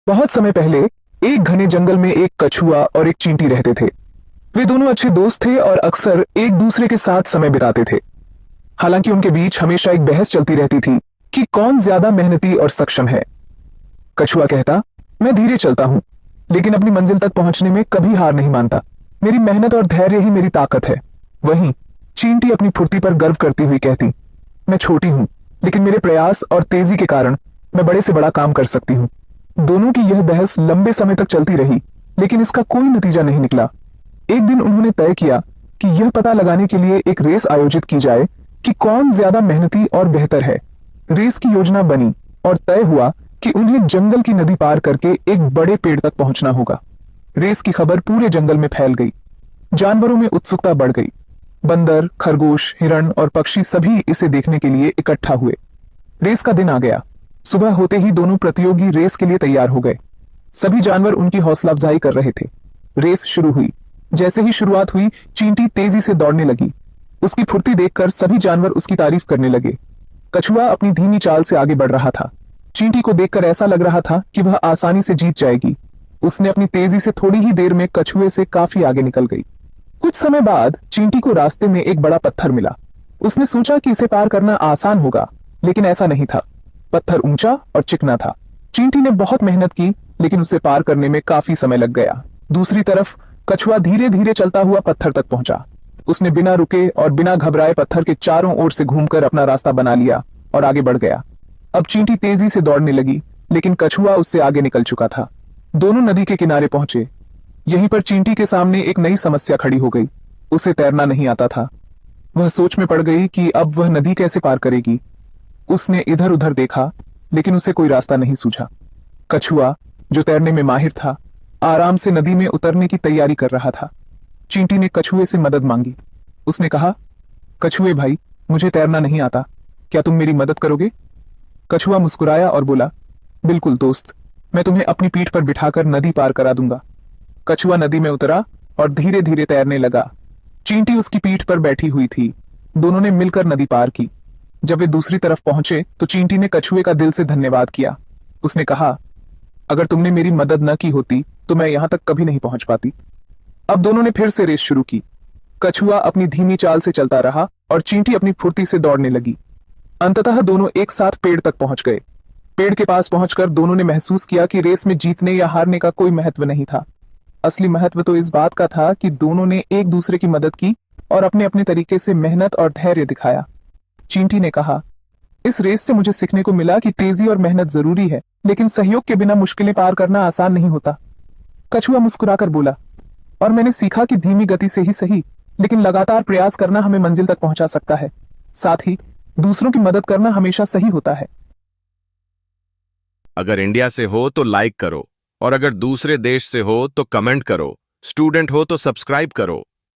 बहुत समय पहले एक घने जंगल में एक कछुआ और एक चींटी रहते थे। वे दोनों अच्छे दोस्त थे और अक्सर एक दूसरे के साथ समय बिताते थे। हालांकि उनके बीच हमेशा एक बहस चलती रहती थी कि कौन ज्यादा मेहनती और सक्षम है। कछुआ कहता, मैं धीरे चलता हूं, लेकिन अपनी मंजिल तक पहुंचने में कभी हार नहीं मानता। मेरी मेहनत और धैर्य ही मेरी ताकत है। वहीं चींटी अपनी फुर्ती पर गर्व करती हुई कहती, मैं छोटी हूं, लेकिन मेरे प्रयास और तेजी के कारण मैं बड़े से बड़ा काम कर सकती हूँ। दोनों की यह बहस लंबे समय तक चलती रही, लेकिन इसका कोई नतीजा नहीं निकला। एक दिन उन्होंने तय किया कि यह पता लगाने के लिए एक रेस आयोजित की जाए कि कौन ज्यादा मेहनती और बेहतर है। रेस की योजना बनी और तय हुआ कि उन्हें जंगल की नदी पार करके एक बड़े पेड़ तक पहुंचना होगा। रेस की खबर पूरे जंगल में फैल गई। जानवरों में उत्सुकता बढ़ गई। बंदर, खरगोश, हिरण और पक्षी सभी इसे देखने के लिए इकट्ठा हुए। रेस का दिन आ गया। सुबह होते ही दोनों प्रतियोगी रेस के लिए तैयार हो गए। सभी जानवर उनकी हौसला अफजाई कर रहे थे। रेस शुरू हुई। जैसे ही शुरुआत हुई, चींटी तेजी से दौड़ने लगी। उसकी फुर्ती देखकर सभी जानवर उसकी तारीफ करने लगे। कछुआ अपनी धीमी चाल से आगे बढ़ रहा था। चींटी को देखकर ऐसा लग रहा था कि वह आसानी से जीत जाएगी। उसने अपनी तेजी से थोड़ी ही देर में कछुए से काफी आगे निकल गई। कुछ समय बाद चींटी को रास्ते में एक बड़ा पत्थर मिला। उसने सोचा कि इसे पार करना आसान होगा, लेकिन ऐसा नहीं था। पत्थर ऊंचा और चिकना था। चींटी ने बहुत मेहनत की, लेकिन उसे पार करने में काफी समय लग गया। दूसरी तरफ कछुआ धीरे धीरे चलता हुआ पत्थर तक पहुंचा। उसने बिना रुके और बिना घबराए पत्थर के चारों ओर से घूमकर अपना रास्ता बना लिया और आगे बढ़ गया। अब चींटी तेजी से दौड़ने लगी, लेकिन कछुआ उससे आगे निकल चुका था। दोनों नदी के किनारे पहुंचे। यहीं पर चींटी के सामने एक नई समस्या खड़ी हो गई। उसे तैरना नहीं आता था। वह सोच में पड़ गई कि अब वह नदी कैसे पार करेगी। उसने इधर उधर देखा, लेकिन उसे कोई रास्ता नहीं सूझा। कछुआ, जो तैरने में माहिर था, आराम से नदी में उतरने की तैयारी कर रहा था। चींटी ने कछुए से मदद मांगी। उसने कहा, कछुए भाई, मुझे तैरना नहीं आता, क्या तुम मेरी मदद करोगे? कछुआ मुस्कुराया और बोला, बिल्कुल दोस्त, मैं तुम्हें अपनी पीठ पर बिठाकर नदी पार करा दूंगा। कछुआ नदी में उतरा और धीरे धीरे तैरने लगा। चींटी उसकी पीठ पर बैठी हुई थी। दोनों ने मिलकर नदी पार की। जब वे दूसरी तरफ पहुंचे तो चींटी ने कछुए का दिल से धन्यवाद किया। उसने कहा, अगर तुमने मेरी मदद न की होती तो मैं यहां तक कभी नहीं पहुंच पाती। अब दोनों ने फिर से रेस शुरू की। कछुआ अपनी धीमी चाल से चलता रहा और चींटी अपनी फुर्ती से दौड़ने लगी। अंततः दोनों एक साथ पेड़ तक पहुंच गए। पेड़ के पास पहुंचकर दोनों ने महसूस किया कि रेस में जीतने या हारने का कोई महत्व नहीं था। असली महत्व तो इस बात का था कि दोनों ने एक दूसरे की मदद की और अपने अपने तरीके से मेहनत और धैर्य दिखाया। चींटी ने कहा, इस रेस से मुझे सीखने को मिला कि तेजी और मेहनत जरूरी है, लेकिन सहयोग के बिना मुश्किलें पार करना आसान नहीं होता। कछुआ मुस्कुराकर बोला, और मैंने सीखा कि धीमी गति से ही सही, लेकिन लगातार प्रयास करना हमें मंजिल तक पहुंचा सकता है। साथ ही दूसरों की मदद करना हमेशा सही होता है। अगर इंडिया से हो तो लाइक करो और अगर दूसरे देश से हो तो कमेंट करो। स्टूडेंट हो तो सब्सक्राइब करो।